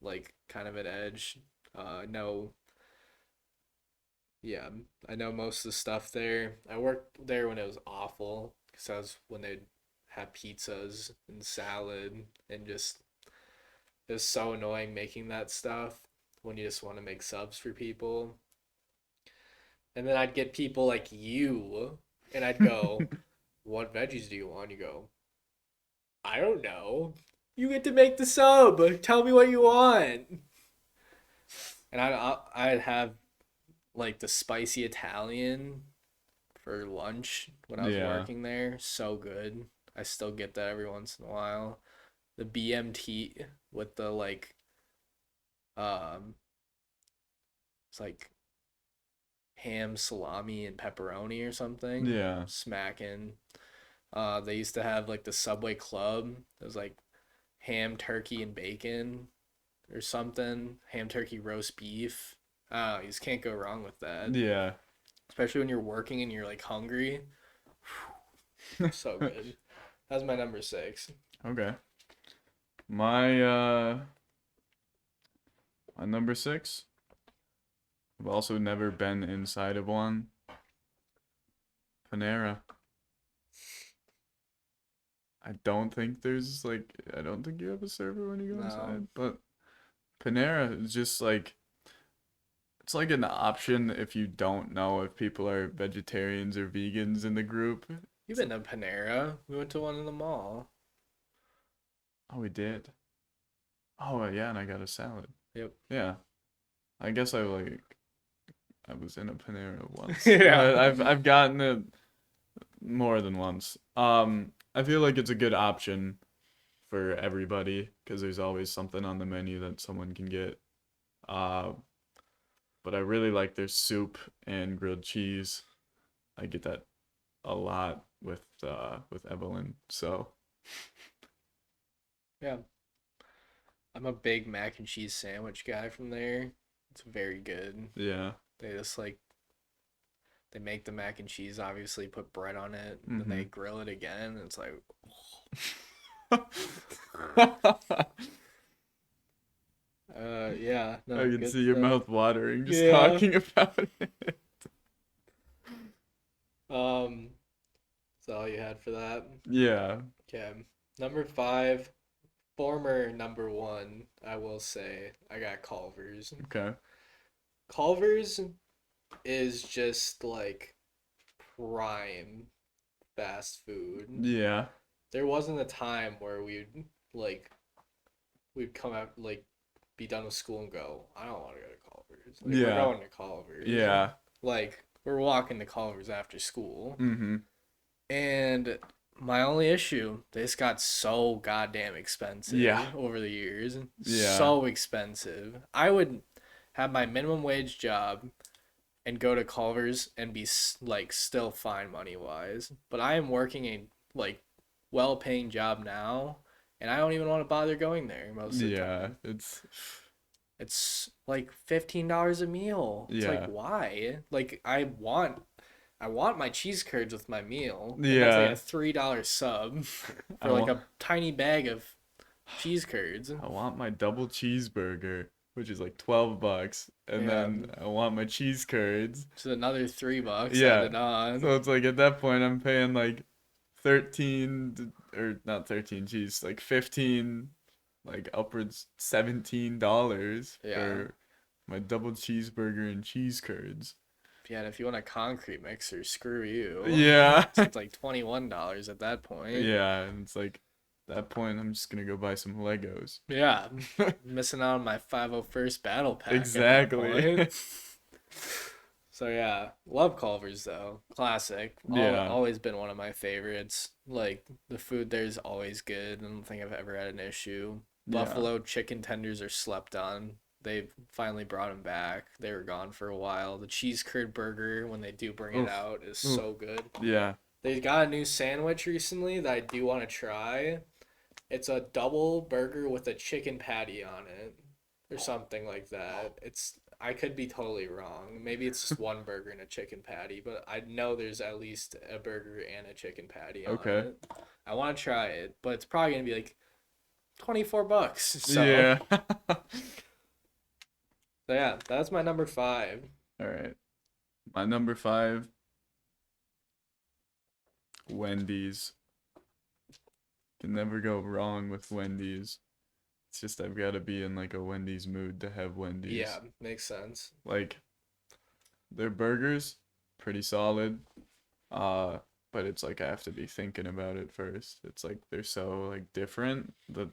like kind of an edge. I know, yeah, I know most of the stuff there. I worked there when it was awful because that was when they'd have pizzas and salad and just it was so annoying making that stuff when you just want to make subs for people. And then I'd get people like you, and I'd go, "What veggies do you want?" You go, "I don't know. You get to make the sub. Tell me what you want." And I'd have like the spicy Italian for lunch when I was yeah, working there. So good. I still get that every once in a while. The BMT with the like um it's like ham, salami, and pepperoni or something. yeah. Smacking. They used to have like the Subway Club. It was like ham, turkey, and bacon or something. Ham, turkey, roast beef. Oh, you just can't go wrong with that. Yeah. Especially when you're working and you're like hungry. So good. That's my number six. Okay. My number six. I've also never been inside of one. Panera. I don't think you have a server when you go No. inside, but Panera is just like it's like an option if you don't know if people are vegetarians or vegans in the group. You've been to Panera. We went to one in the mall. Oh, we did. Oh, yeah, and I got a salad. Yep. Yeah. I guess I was in a Panera once. Yeah. I've gotten it more than once. I feel like it's a good option for everybody because there's always something on the menu that someone can get. Uh, but I really like their soup and grilled cheese. I get that a lot with Evelyn. So Yeah. I'm a big mac and cheese sandwich guy from there. It's very good. yeah. They just like they make the mac and cheese, obviously put bread on it, and then they Mhm. grill it again. And it's like, yeah, I no, can good see your stuff. mouth watering just Yeah. talking about it. Um, that's all you had for that. Yeah. Okay. Number five, former number one, I will say, I got Culver's. Okay. Culver's is just like prime fast food. Yeah. There wasn't a time where like we'd come out like be done with school and go, I don't want to go to Culver's. Like we're Yeah. going to Culver's. Yeah. Like we're walking to Culver's after school. Mm-hmm. And my only issue, this got so goddamn expensive Yeah. over the years. Yeah. So expensive. I would have my minimum wage job and go to Culver's and be like still fine money wise. But I am working a like well paying job now, and I don't even want to bother going there most of the Yeah. time. It's like $15 a meal. It's like Yeah. why? Like I want my cheese curds with my meal. And that's like Yeah. a $3 sub I for like want a tiny bag of cheese curds. I want my double cheeseburger, which is like $12, and Yeah. then I want my cheese curds. Just another $3 Yeah. added on. So it's like at that point I'm paying like 13 or not 13, geez, like 15, like upwards $17 Yeah. for my double cheeseburger and cheese curds. Yeah, and if you want a concrete mixer, screw you. Yeah. So it's like $21 at that point. Yeah, and it's like at that point I'm just gonna go buy some Legos. Yeah. Missing out on my 501st battle pack. At that Exactly. point. So yeah, love Culver's though. Classic. Yeah. Always been one of my favorites. Like the food there's always good. I don't think I've ever had an issue. Yeah. Buffalo chicken tenders are slept on. They've finally brought them back. They were gone for a while. The cheese curd burger, when they do bring it Oof. out, is Oof. so good. Yeah. They got a new sandwich recently that I do want to try. It's a double burger with a chicken patty on it, or something like that. I could be totally wrong. Maybe it's just one burger and a chicken patty, but I know there's at least a burger and a chicken patty on Okay. it. I want to try it, but it's probably gonna be like $24. So Yeah. so yeah, that's my number five. All right. My number five, Wendy's. Can never go wrong with Wendy's. It's just I've got to be in like a Wendy's mood to have Wendy's. Yeah, makes sense. Like their burgers, pretty solid. But it's like I have to be thinking about it first. It's like they're so like different that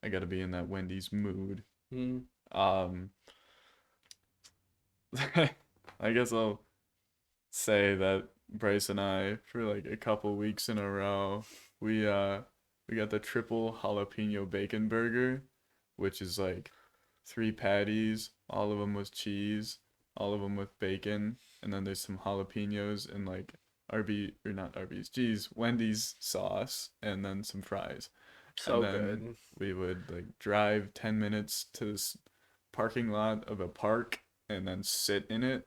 I got to be in that Wendy's mood. Hmm. I guess I'll say that Bryce and I, for like a couple weeks in a row, we got the triple jalapeno bacon burger, which is like 3 patties, all of them with cheese, all of them with bacon, and then there's some jalapenos and like Wendy's sauce, and then some fries. So and then good. we would like drive 10 minutes to this parking lot of a park and then sit in it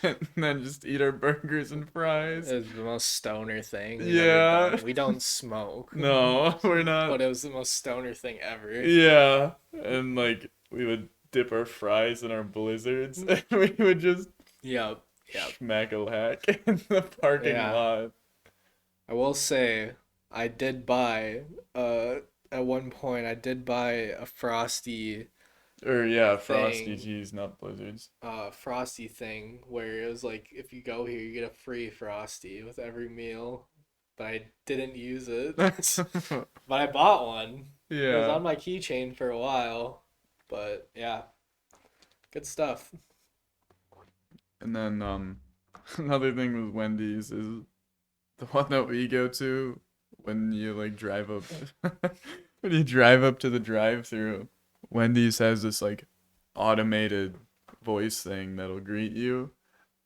and then just eat our burgers and fries. It was the most stoner thing we've ever Yeah. done. We don't smoke, No, we're but not. it was the most stoner thing ever. Yeah. And like we would dip our fries in our blizzards and we would just Yep, yep. smack a lack in the parking Yeah. lot. I will say, I did buy, at one point, I did buy a Frosty Or yeah, frosty thing, cheese, not blizzards. Frosty thing, where it was like, if you go here, you get a free Frosty with every meal. But I didn't use it. That's But I bought one. It was yeah. on my keychain for a while. But yeah, good stuff. And then another thing with Wendy's is the one that we go to when you like drive up when you drive up to the drive-through. Wendy's has this like automated voice thing that'll greet you,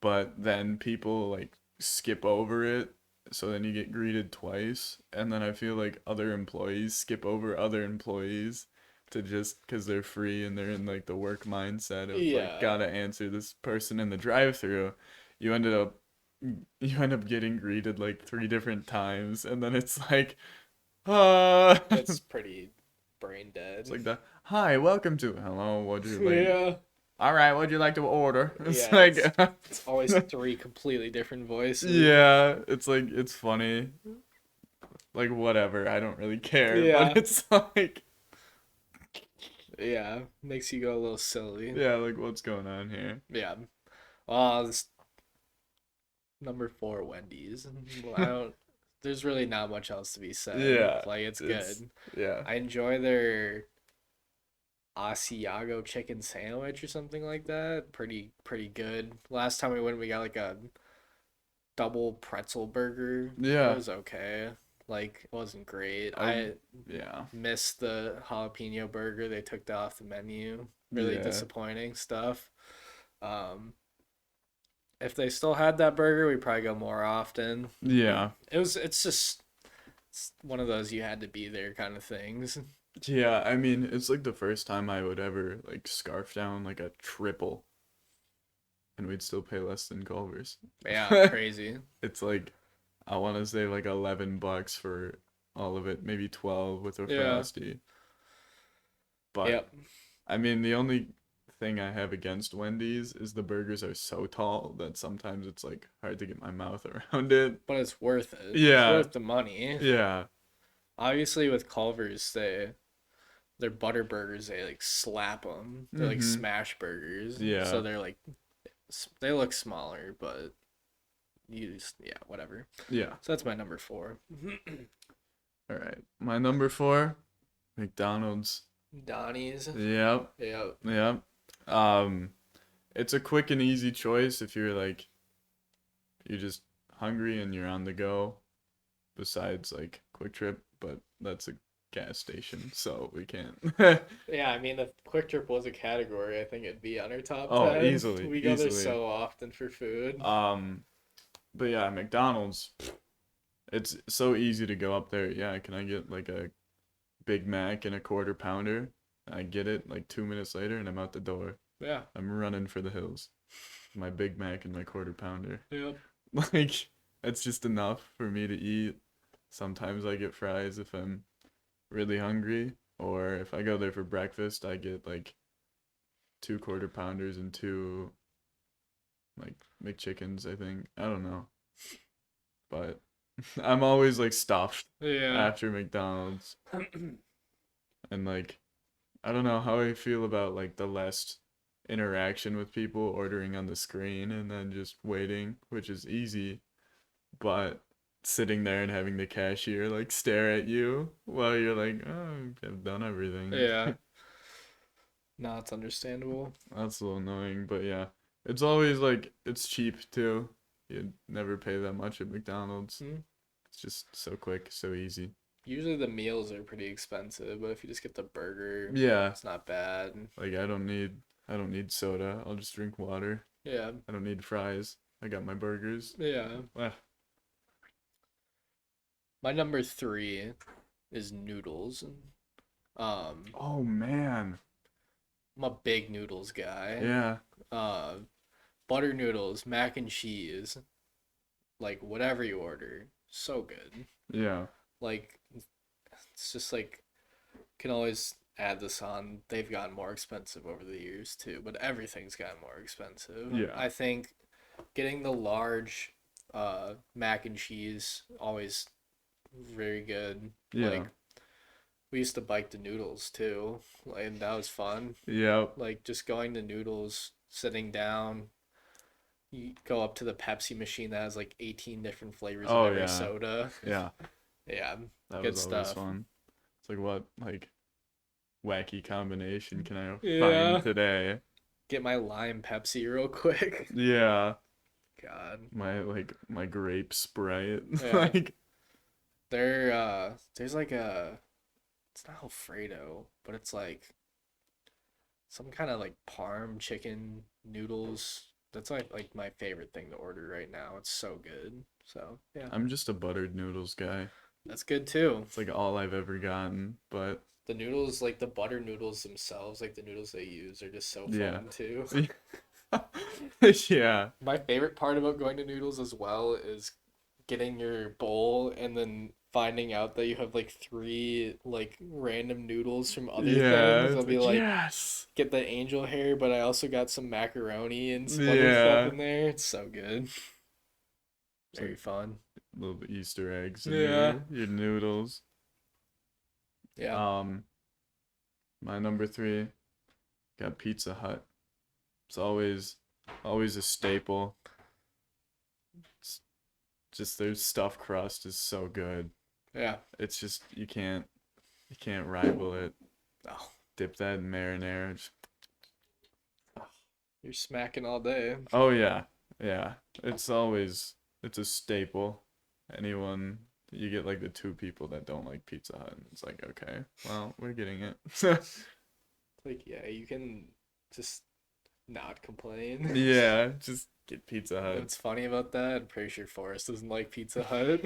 but then people like skip over it, so then you get greeted twice, and then I feel like other employees skip over other employees to just because they're free and they're in like the work mindset of like Yeah, gotta answer this person in the drive-through. You ended up you end up getting greeted like three different times, and then it's like it's it's pretty brain dead. like the hi, welcome to hello, what'd you like? Yeah. All right, what'd you like to order? It's Yeah, like it's always three completely different voices. yeah, it's like it's funny. Like whatever, I don't really care, Yeah. but it's like Yeah, makes you go a little silly. yeah, like what's going on here? Yeah. This number four, Wendy's. Well, I don't. There's really not much else to be said. Yeah, Like it's it's good. yeah. I enjoy their Asiago chicken sandwich or something like that. Pretty good. Last time we went, we got like a double pretzel burger. It Yeah. was okay. Like it wasn't great. I I yeah. missed the jalapeno burger. They took that off the menu. Really Yeah. disappointing stuff. Um, if they still had that burger, we'd probably go more often. Yeah. It's just it's one of those you had to be there kind of things. Yeah, I mean, it's like the first time I would ever like scarf down like a triple and we'd still pay less than Culver's. Yeah, crazy. It's like I want to say like $11 for all of it, maybe 12 with a Yeah. frosty. But Yep. I mean, the only thing I have against Wendy's is the burgers are so tall that sometimes it's like hard to get my mouth around it. But it's worth it. It's Yeah. worth the money. Yeah. Obviously, with Culver's, their butter burgers, they like slap them. They're like Mhm. smash burgers. Yeah. So they're like they look smaller, but yeah, whatever. Yeah. So that's my number four. All right. My number 4, McDonald's. Donnie's. Yep. Yep. Yep. Um, it's a quick and easy choice if you're like you're just hungry and you're on the go. Besides like Quick Trip, but that's a gas station, so we can't. Yeah, I mean, if Quick Trip was a category, I think it'd be on our top Oh, 10. easily, We go there easily. so often for food. But yeah, McDonald's. It's so easy to go up there. Yeah, can I get like a Big Mac and a quarter pounder? I get it like 2 minutes later, and I'm out the door. Yeah. I'm running for the hills. My Big Mac and my quarter pounder. Yep. Like, that's just enough for me to eat. Sometimes I get fries if I'm really hungry, or if I go there for breakfast, I get like 2 quarter pounders and two like McChickens, I think. I don't know. But I'm always like stuffed Yeah. after McDonald's. And like I don't know how I feel about like the less interaction with people ordering on the screen and then just waiting, which is easy, but sitting there and having the cashier like stare at you while you're like, oh, I've done everything. Yeah. No, it's understandable. That's a little annoying, but yeah. It's always like it's cheap too. You never pay that much at McDonald's. Hmm. It's just so quick, so easy. Usually the meals are pretty expensive, but if you just get the burger, Yeah, it's not bad. like I don't need soda. I'll just drink water. Yeah. I don't need fries. I got my burgers. Yeah. Ah, My number three is noodles. Um, Oh man. I'm a big noodles guy. Yeah. Uh, butter noodles, mac and cheese, like whatever you order, so good. Yeah. Like it's just like can always add this on. They've gotten more expensive over the years too, but everything's gotten more expensive. Yeah. I think getting the large mac and cheese always very good. Yeah. Like we used to bike to Noodles too, and that was fun. Yep. Like just going to Noodles, sitting down, you go up to the Pepsi machine that has like 18 different flavors of Oh every yeah. soda. Yeah. Yeah, That good was always stuff. fun. It's like what wacky combination can I find Yeah. today? Get my lime Pepsi real quick. Yeah. God. My grape Sprite. Yeah. Like There's like a it's not Alfredo, but it's like some kind of like parm chicken noodles. That's like my favorite thing to order right now. It's so good. So yeah, I'm just a buttered noodles guy. that's good too. It's like all I've ever gotten, but The noodles, like the butter noodles themselves, like the noodles they use, are just so yeah. fun too. Yeah. My favorite part about going to Noodles as well is getting your bowl and then finding out that you have like three like random noodles from other Yeah. things. I'll It's be like like, yes. get the angel hair, but I also got some macaroni and some other stuff Yeah. in there. It's so good. It's Very like fun. little Easter eggs in Yeah. your noodles. Yeah. Um, my number three got Pizza Hut. It's always a staple. It's just their stuffed crust is so good. Yeah. It's just you can't rival it. Oh, Dip that in marinara. you're smacking all day. Oh yeah, yeah. It's a staple. Anyone you get like the two people that don't like Pizza Hut, and it's like okay, well we're getting it. Like, yeah, you can just not complain. Yeah, just get Pizza Hut. What's funny about that? I'm pretty sure Forrest doesn't like Pizza Hut.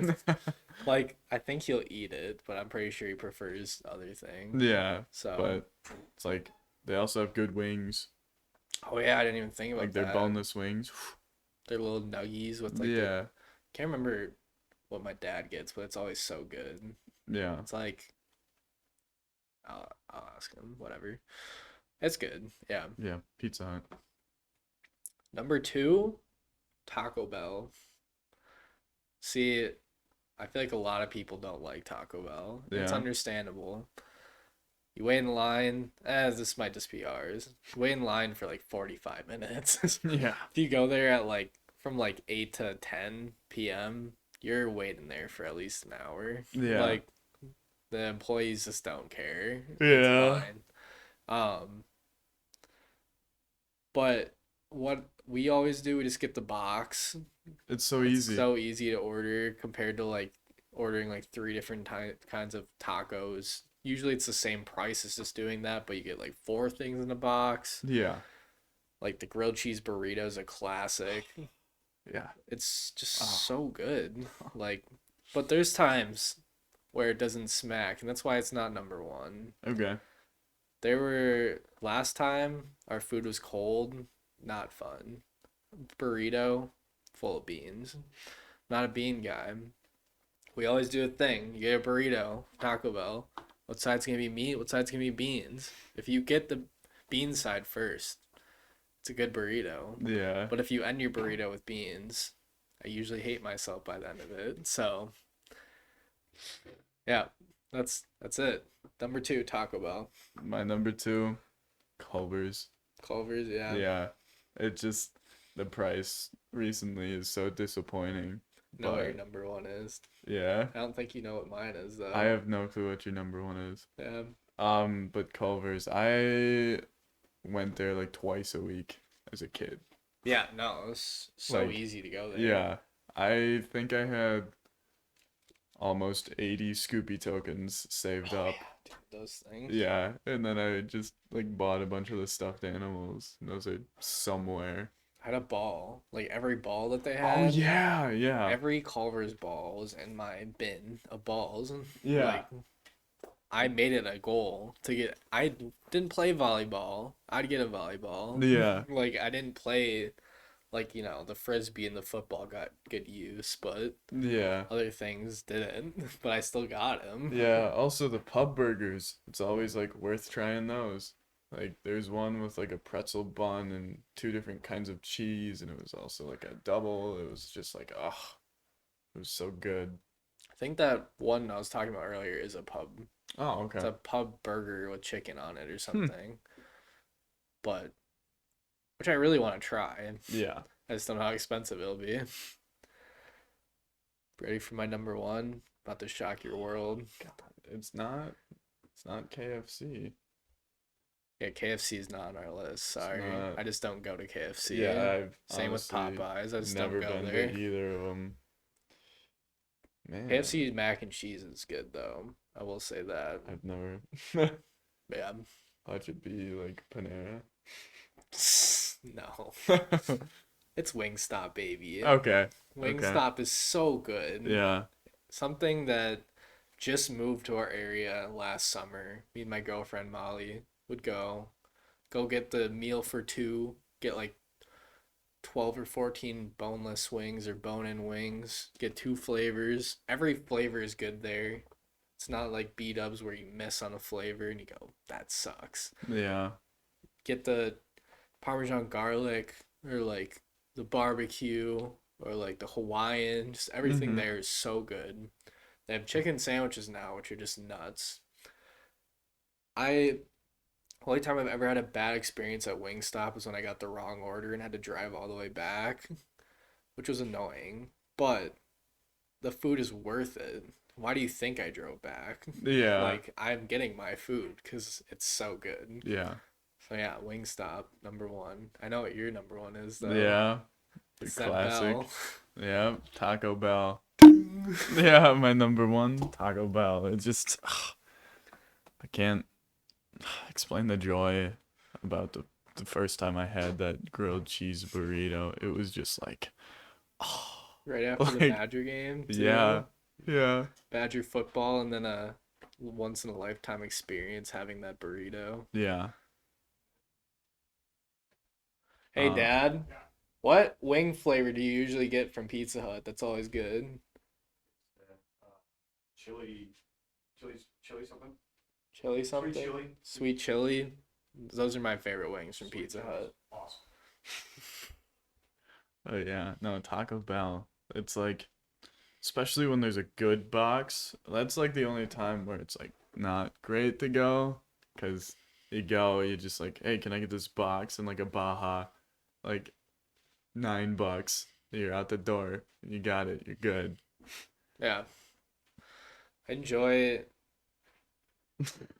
Like, I think he'll eat it, but I'm pretty sure he prefers other things. Yeah, So, but it's like they also have good wings, oh yeah, I didn't even think about like their that. boneless wings. They're little nuggies with like the Yeah, can't remember what my dad gets, but it's always so good. yeah, It's like I'll ask him, whatever. It's good. Yeah. yeah. Pizza Hut. Number two, Taco Bell. See, I feel like a lot of people don't like Taco Bell. It's Yeah, understandable. You wait in line, this might just be ours. You wait in line for like 45 minutes. yeah, If you go there at like from like 8 to 10 p.m., you're waiting there for at least an hour. yeah, Like the employees just don't care. yeah. It's fine. Um, but what we always do, we just get the box. It's so It's easy. so easy to order compared to like ordering like three different kinds of tacos. Usually it's the same price as just doing that, but you get like four things in a box. Yeah, Like the grilled cheese burrito is a classic. yeah. It's just Oh, so good. Like, but there's times where it doesn't smack, and that's why it's not number one. okay. There were last time our food was cold, not fun. Burrito full of beans. Not a bean guy. We always do a thing. You get a burrito, Taco Bell. What side's gonna be meat? What side's gonna be beans? If you get the bean side first, it's a good burrito. Yeah, But if you end your burrito with beans, I usually hate myself by the end of it. So yeah, that's it. Number two, Taco Bell. my number two, Culver's. Culver's, yeah. Yeah, it just the price recently is so disappointing. Know what your But number one is. yeah, I don't think you know what mine is though. I have no clue what your number one is. Yeah. But Culver's, I went there like twice a week as a kid. Yeah, no, it's so Like, easy to go there. Yeah, I think I had almost 80 Scoopy tokens saved Oh, up. yeah, dude, those things. Yeah, and then I just like bought a bunch of the stuffed animals. And those are somewhere. I had a ball. Like every ball that they Oh had. yeah, yeah. Every Culver's ball was in my bin of balls. Yeah. Like I made it a goal to get. I didn't play volleyball. I'd get a volleyball. Yeah. Like I didn't play like the frisbee and the football got good use, but Yeah. other things didn't. But I still got him. Yeah, also the pub burgers. It's always like worth trying those. Like there's one with like a pretzel bun and two different kinds of cheese, and it was also like a double. It was just like, oh, it was so good. I think that one I was talking about earlier is a pub. Oh, It's okay. a pub burger with chicken on it or Hmm. something. But which I really want to try. Yeah. I just don't know how expensive it'll be. Ready for my number one? About to shock your world. God, it's not KFC. Yeah, KFC is not on our list. It's Sorry. not. I just don't go to KFC. Yeah, I've Same with honestly Popeyes. I just never don't go been there. to either of them. Man, KFC mac and cheese is good though. I will say that. I've never. Yeah. Thought it'd be like Panera. No. It's Wingstop, baby. Okay. Okay. Wingstop is so good. Yeah. Something that just moved to our area last summer. Me and my girlfriend Molly would go get the meal for two, get like 12 or 14 boneless wings or bone-in wings, get two flavors. Every flavor is good there. It's not like B-dubs where you miss on a flavor and you go, that sucks. Yeah. Get the Parmesan garlic or like the barbecue or like the Hawaiian. Just everything Mhm. there is so good. They have chicken sandwiches now, which are just nuts. I only time I've ever had a bad experience at Wingstop was when I got the wrong order and had to drive all the way back, which was annoying. But the food is worth it. Why do you think I drove back? Yeah. Like I'm getting my food because it's so good. Yeah. So yeah, Wingstop number one. I know what your number one is though. Yeah. The It's that classic. bell. Yeah. Taco Bell. Yeah, my number one, Taco Bell. It just, I can't explain the joy about the first time I had that grilled cheese burrito. It was just like, oh, Right after the like, Badger game yeah. too. Yeah. Badger football and then a once in a lifetime experience having that burrito. Yeah. Hey Uh, Dad, what wing flavor do you usually get from Pizza Hut? That's always good. Chili, chili something. Chili something? Sweet chili. Sweet chili. Those are my favorite wings from Sweet Pizza chili. Hut. Awesome. oh yeah. No, Taco Bell. It's like, especially when there's a good box. That's like the only time where it's like not great to go, cause you go, you just like, hey, can I get this box and like a Baja, like $9. You're out the door. You got it. You're good. Yeah. I enjoy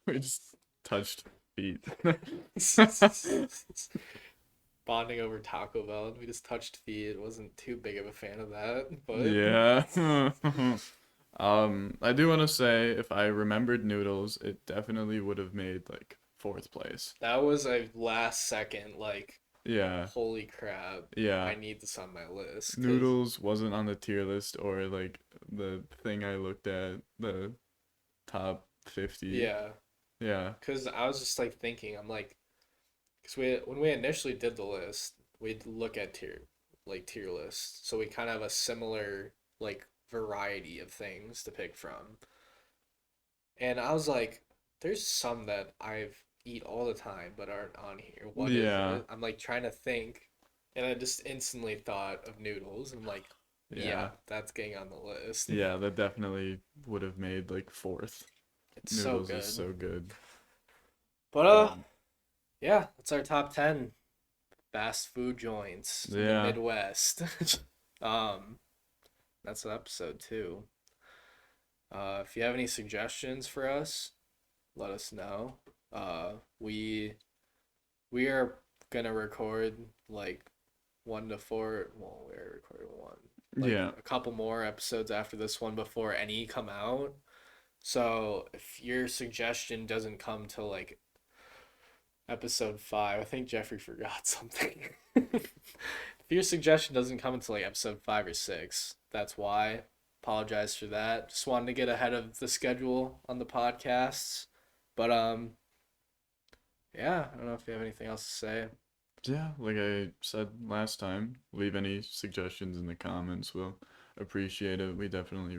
We just touched feet. bonding over Taco Bell. We just touched feet. Wasn't too big of a fan of that, but Yeah. I do want to say if I remembered noodles, it definitely would have made like fourth place. that was a last second like Yeah. holy crap. Yeah. I need this on my list. 'Cause- Noodles wasn't on the tier list or like the thing I looked at, the top 50. Yeah, Yeah. because I was just like thinking, I'm like, because when we initially did the list, we'd look at tier lists, so we kind of have a similar like variety of things to pick from. And I was like, there's some that I've eat all the time but aren't on here. What is Yeah. it? I'm like trying to think, and I just instantly thought of noodles. I'm like, yeah, Yeah. that's getting on the list. Yeah, that definitely would have made like fourth. It's so Noodles good. is so good. But Um, yeah, that's our top 10 fast food joints in the Yeah. Midwest. um, that's episode 2. If you have any suggestions for us, let us know. We are gonna record like 1 to 4. Well, we're recording one. Like Yeah. a couple more episodes after this one before any come out. So if your suggestion doesn't come till like episode 5, I think Jeffrey forgot something. If your suggestion doesn't come until like episode 5 or 6, that's why. apologize for that. Just wanted to get ahead of the schedule on the podcasts. But yeah, I don't know if you have anything else to say. Yeah, like I said last time, leave any suggestions in the comments. We'll appreciate it. We definitely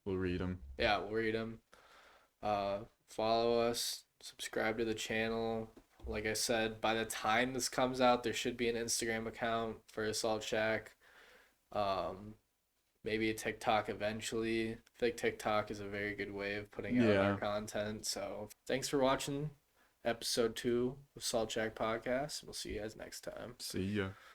we'll read them. Yeah, we'll read them. Follow us, subscribe to the channel. Like I said, by the time this comes out, there should be an Instagram account for Assault Shack. Maybe a TikTok eventually. I think TikTok is a very good way of putting out our Yeah. content. So thanks for watching episode 2 of Salt Shack Podcast. We'll see you guys next time. See ya.